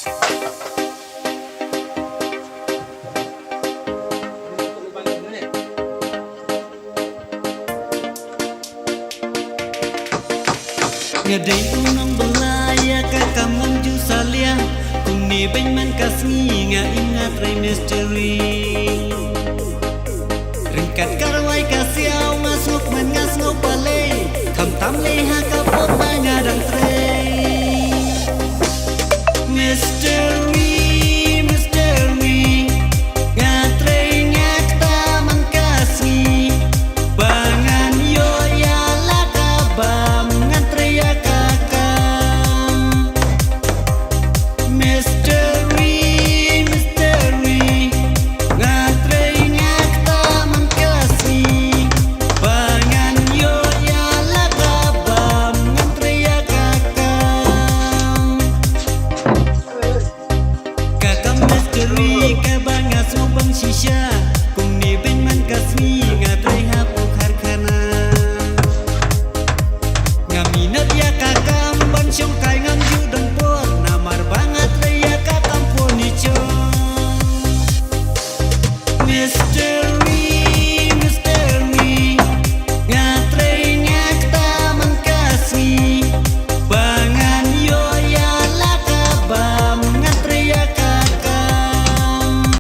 Ngadai unang belaya kakamang jusalia Kuni benman kasngi nga ingat ray misteri Ringkat karwai kasiaw masuk man ngas ngau palay Tam tam leha kapot na nga dang tre